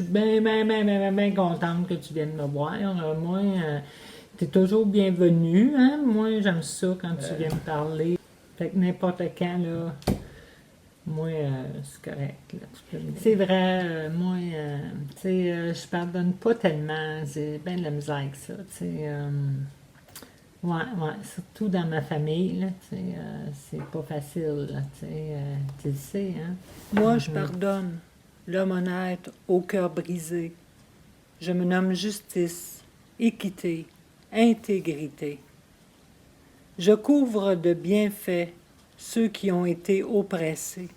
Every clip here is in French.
suis bien contente que tu viennes me voir. Moi, t'es toujours bienvenue, hein? Moi, j'aime ça quand tu viens me parler. Fait que n'importe quand, là, moi, c'est correct, là, tu peux C'est vrai, moi, tu sais, je pardonne pas tellement. J'ai bien de la misère avec ça, tu sais. Ouais, surtout dans ma famille, là, tu sais, c'est pas facile, là, tu sais, tu le sais, hein. Moi, je pardonne l'homme honnête au cœur brisé. Je me nomme justice, équité, intégrité. Je couvre de bienfaits ceux qui ont été oppressés.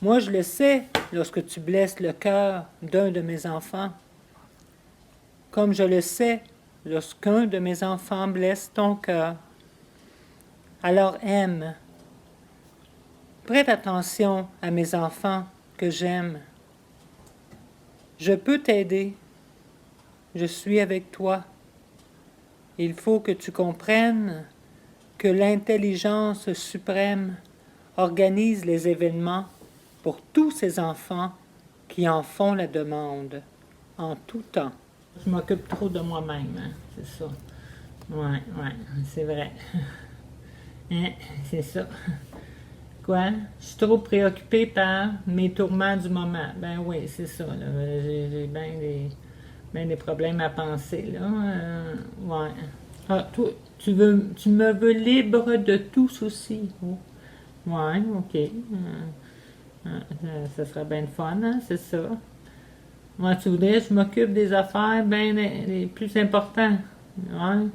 Moi, je le sais lorsque tu blesses le cœur d'un de mes enfants, comme je le sais lorsqu'un de mes enfants blesse ton cœur. Alors aime. Prête attention à mes enfants que j'aime. Je peux t'aider. Je suis avec toi. Il faut que tu comprennes que l'intelligence suprême organise les événements pour tous ces enfants qui en font la demande, en tout temps. Je m'occupe trop de moi-même, hein, c'est ça. Ouais, c'est vrai. Hein, c'est ça. Quoi? Je suis trop préoccupée par mes tourments du moment. Ben oui, c'est ça, là. J'ai bien des problèmes à penser, là. Ouais. Ah, toi, tu me veux libre de tout souci. Oh. Ouais, ok. Ça serait bien le fun, hein, c'est ça. Moi, tu voudrais que je m'occupe des affaires bien les plus importantes. Ouais.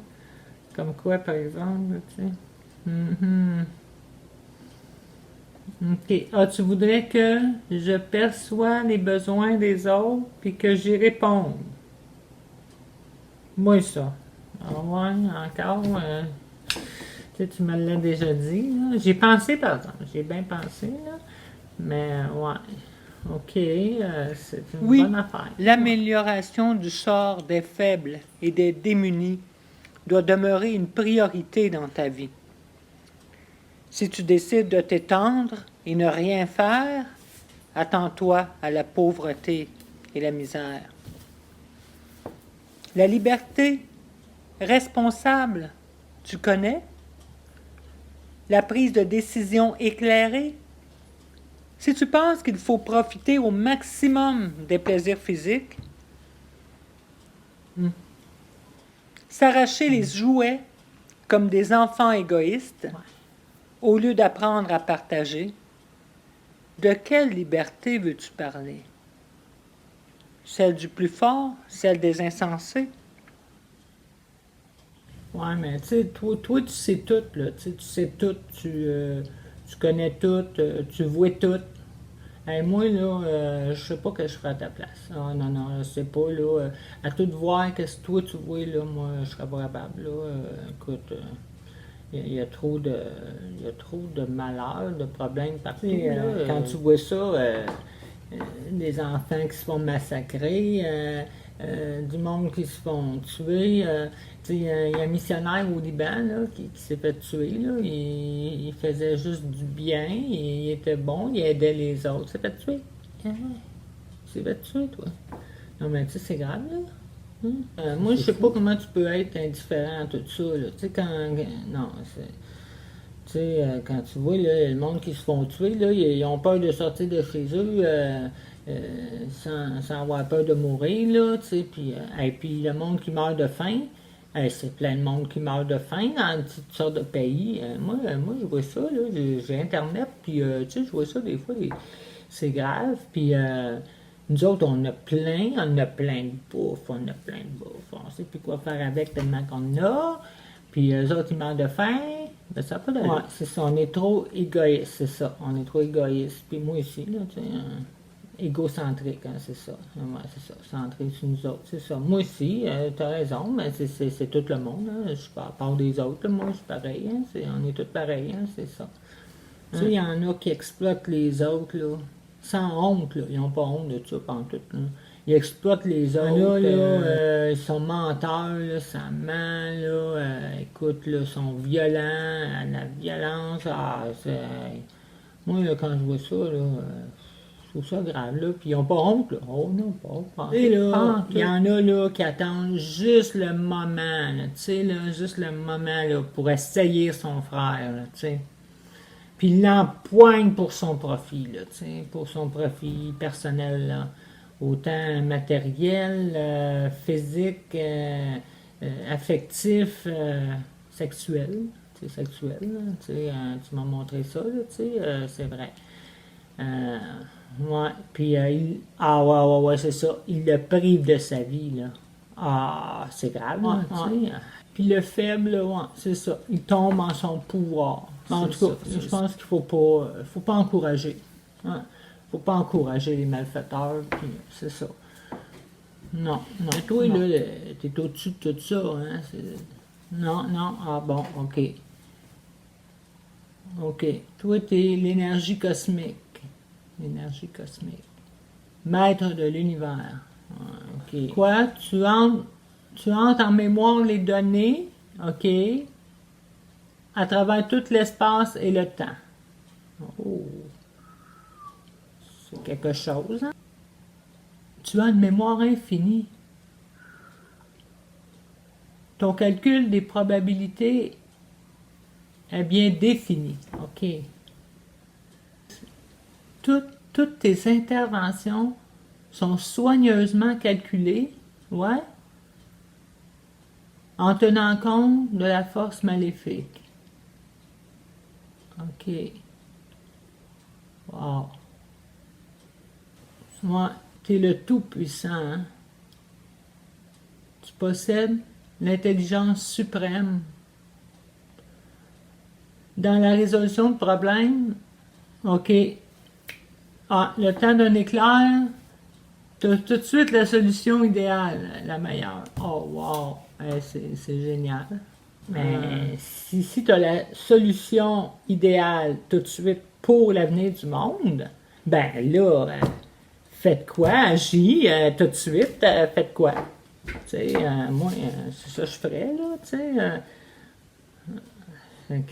Comme quoi, par exemple, tu sais. Mhm. OK. Ah, tu voudrais que je perçois les besoins des autres puis que j'y réponde. Moi, ça. Ah ouais, encore. Tu sais, tu me l'as déjà dit, là. J'ai pensé, par exemple. J'ai bien pensé, là. Mais, ouais. OK. C'est une Oui, bonne affaire. l'amélioration du sort des faibles et des démunis doit demeurer une priorité dans ta vie. Si tu décides de t'étendre et ne rien faire, attends-toi à la pauvreté et la misère. La liberté responsable, tu connais? La prise de décision éclairée? Si tu penses qu'il faut profiter au maximum des plaisirs physiques, s'arracher les jouets comme des enfants égoïstes, au lieu d'apprendre à partager, de quelle liberté veux-tu parler? Celle du plus fort? Celle des insensés? Ouais, mais tu sais, toi, tu sais tout, là. Tu sais tout, tu connais tout, tu vois tout. Hey, moi, là, je sais pas que je ferais à ta place. Ah, non, non, je sais pas, là. À tout de voir, qu'est-ce que toi, tu vois, là, moi, je serais pas capable, là. Écoute, il y a trop de, il y a trop de malheurs, de problèmes partout, là. Quand tu vois ça, des enfants qui se font massacrer, du monde qui se font tuer. Il y a un missionnaire au Liban là, qui s'est fait tuer. Là. Il faisait juste du bien, il était bon, il aidait les autres. Il s'est fait tuer. Ah ouais. Il s'est fait tuer, toi. Non, mais tu sais, c'est grave, là. Moi, je sais pas comment tu peux être indifférent à tout ça. Là. Tu sais, quand. Non, c'est. Tu sais, quand tu vois là, le monde qui se font tuer, là, ils ont peur de sortir de chez eux sans avoir peur de mourir, là, tu sais, puis, et puis le monde qui meurt de faim, c'est plein de monde qui meurt de faim dans toutes sortes de pays. Moi, je vois ça, là, j'ai Internet, puis, tu sais, je vois ça des fois, c'est grave, puis nous autres, on a plein de bouffe, on a plein de bouffe, on sait plus quoi faire avec tellement qu'on a, puis eux autres, ils meurent de faim. Ben, ça n'a pas d'allure. Ouais, c'est ça. On est trop égoïste, c'est ça. On est trop égoïste. Puis moi aussi, là, tu sais, égocentrique, hein, c'est ça. Ouais, c'est ça. Centré sur nous autres, c'est ça. Moi aussi, t'as raison, mais c'est tout le monde. Hein. Je parle des autres, là, moi, je suis pareil. Hein, on est tous pareils, hein, c'est ça. Tu sais, il y en a qui exploitent les autres, là, sans honte, là. Ils n'ont pas honte de ça, pantoute, là. Ils exploitent les autres, là, ils sont menteurs, là, ça ment, là, écoute, là, ils sont violents, la violence, moi, là, quand je vois ça, là, trouve ça grave, là. Puis ils n'ont pas honte, là. Oh non, pas. Et là, il y en a, là, qui attendent juste le moment, là, tu sais, là, juste le moment, là, pour essayer son frère, là, tu sais. Puis il l'empoigne pour son profit, là, tu sais, pour son profit personnel, là. Autant matériel, physique, affectif, sexuel. C'est sexuel, là, tu sais, tu m'as montré ça, là, tu sais, c'est vrai. Ouais, puis ah ouais, c'est ça, il le prive de sa vie, là. Ah, c'est grave, là, tu sais. Puis le faible, là, ouais, c'est ça, il tombe en son pouvoir. En tout cas, je pense qu'il faut pas encourager. Hein. Faut pas encourager les malfaiteurs, puis c'est ça. Non. Mais toi, là, t'es au-dessus de tout ça, hein. Non, ah bon, ok. Ok. Toi, t'es l'énergie cosmique. L'énergie cosmique. Maître de l'univers. Ok. Quoi? Tu entres en mémoire les données, ok, à travers tout l'espace et le temps. Oh. C'est quelque chose, hein? Tu as une mémoire infinie. Ton calcul des probabilités est bien défini. OK. Toutes tes interventions sont soigneusement calculées, ouais, en tenant compte de la force maléfique. OK. Wow. Ouais, tu es le Tout-Puissant, hein? Tu possèdes l'intelligence suprême. Dans la résolution de problèmes, OK. Ah, le temps d'un éclair, tu as tout de suite la solution idéale, la meilleure. Oh, wow! C'est génial. Mais si tu as la solution idéale tout de suite pour l'avenir du monde, ben là, faites quoi? Agis tout de suite, faites quoi? Tu sais, moi, c'est ça que je ferais, là, tu sais.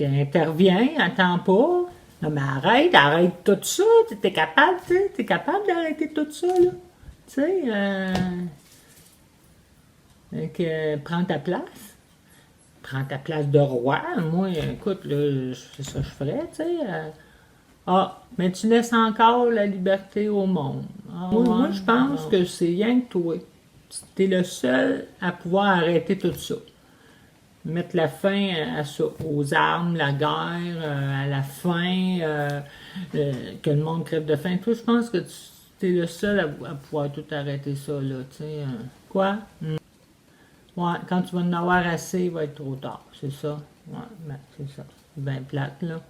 Interviens, attends pas. Non, mais arrête tout ça. T'es capable, tu sais, t'es capable d'arrêter tout ça, là. Tu sais, prends ta place. Prends ta place de roi. Moi, écoute, là, c'est ça que je ferais, tu sais. Mais tu laisses encore la liberté au monde. Moi, je pense que c'est rien que toi. Tu es le seul à pouvoir arrêter tout ça. Mettre la fin à ça, aux armes, la guerre, à la faim, que le monde crève de faim. Toi, je pense que tu es le seul à pouvoir tout arrêter ça, là, tu sais. Quoi? Ouais, quand tu vas en avoir assez, il va être trop tard, c'est ça. Ouais, ben, c'est ça. C'est bien plate, là.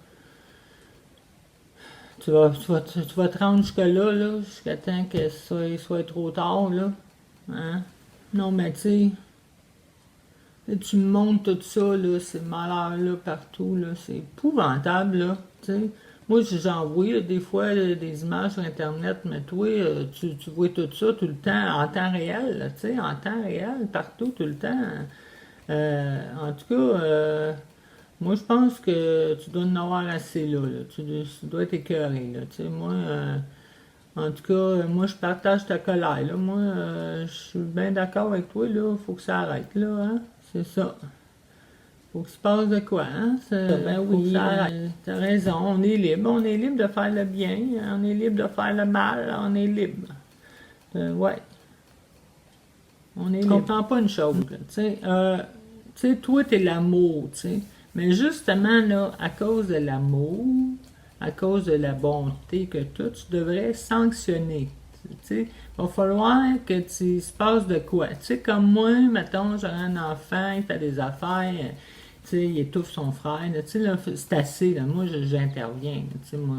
Tu vas te rendre jusque-là, là, jusqu'à temps que ça soit trop tard, là. Hein? Non, mais tu sais, tu me montres tout ça, là, ces malheurs-là, partout, là, c'est épouvantable, là, tu sais. Moi, j'envoie des fois des images sur Internet, mais toi, tu vois tout ça tout le temps, en temps réel, là, tu sais, en temps réel, partout, tout le temps. En tout cas, moi, je pense que tu dois en avoir assez, là. Tu dois être écœuré, là, tu sais. Moi, en tout cas, moi, je partage ta colère, là. Moi, je suis bien d'accord avec toi, là. Faut que ça arrête, là, hein. C'est ça. Faut qu'il se passe de quoi, hein? Ben oui, t'as raison, on est libre de faire le bien, on est libre de faire le mal, on est libre. Ouais. On est libre. Je comprends pas une chose, là, tu sais, toi, t'es l'amour, tu sais, mais justement, là, à cause de l'amour, à cause de la bonté que tu devrais sanctionner. Tu sais, il va falloir que tu se passes de quoi. Tu sais, comme moi, mettons, j'aurais un enfant, il fait des affaires, tu sais, il étouffe son frère, tu sais, là, c'est assez, là, moi, j'interviens, tu sais, moi,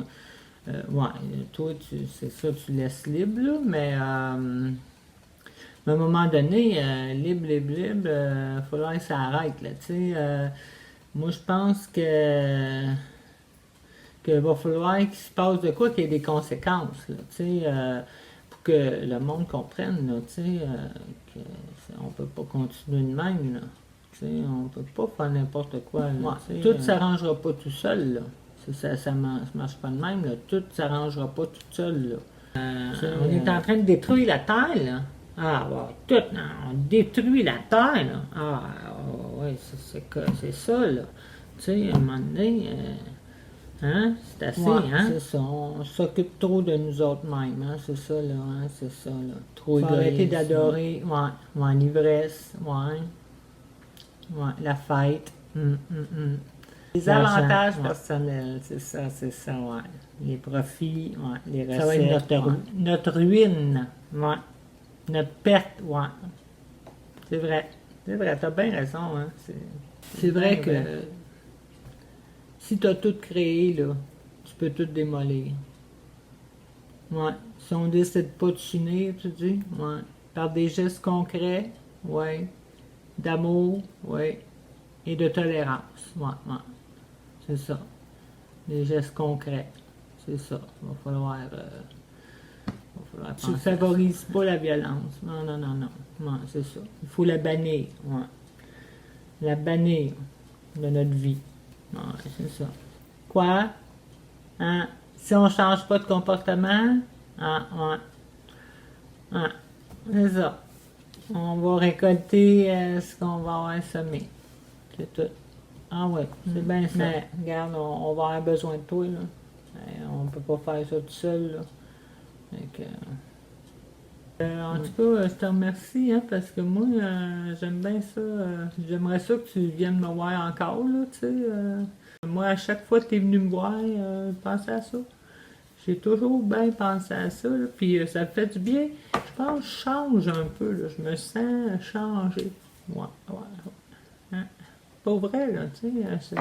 ouais, toi, c'est ça, tu laisses libre, là, mais à un moment donné, libre, il va falloir que ça arrête, là, tu sais, moi, je pense qu'il va falloir qu'il se passe de quoi, qu'il y ait des conséquences, là, tu sais, pour que le monde comprenne, là, tu sais, qu'on peut pas continuer de même, là. Tu sais, on peut pas faire n'importe quoi, là, tout s'arrangera pas tout seul, là. Ça marche pas de même, là. Tout s'arrangera pas tout seul, là. On est en train de détruire la Terre, là. Ah, bon, tout, on détruit la Terre, là. Ah, oui, c'est ça, là. Tu sais, à un moment donné, hein, c'est assez, hein? C'est ça, on s'occupe trop de nous autres mêmes, hein, c'est ça, là, hein, c'est ça, là. Trop égoïste. Faut arrêter d'adorer, ouais, l'ivresse, ouais, la fête, Les avantages personnels, c'est ça, ouais. Les profits, ouais, les recettes. Ça va être notre ruine, ouais. Notre perte, ouais. C'est vrai, t'as bien raison, hein. C'est vrai que si t'as tout créé, là, tu peux tout démolir. Ouais. Si on décide pas de s'unir, tu dis, ouais. Par des gestes concrets, ouais. D'amour, ouais. Et de tolérance, ouais. C'est ça. Des gestes concrets. C'est ça. Il va falloir tu ne favorises pas la violence. Non, c'est ça. Il faut la bannir. Ouais. La bannir de notre vie. Ouais, c'est ça. Quoi? Hein? Si on ne change pas de comportement, c'est ça. On va récolter ce qu'on va avoir semé. C'est tout. Ah ouais, c'est bien ça. Mais regarde, on va avoir besoin de toi, là. On peut pas faire ça tout seul, là. Donc, en tout cas, je te remercie, hein, parce que moi, j'aime bien ça. J'aimerais ça que tu viennes me voir encore, là, tu sais. Moi, à chaque fois que tu es venu me voir, penser à ça. J'ai toujours bien pensé à ça, là, puis ça me fait du bien. Je pense que je change un peu, là. Je me sens changé. Ouais. Hein? Pas vrai, là, tu sais.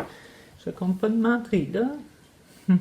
Je compte pas de mentir, là.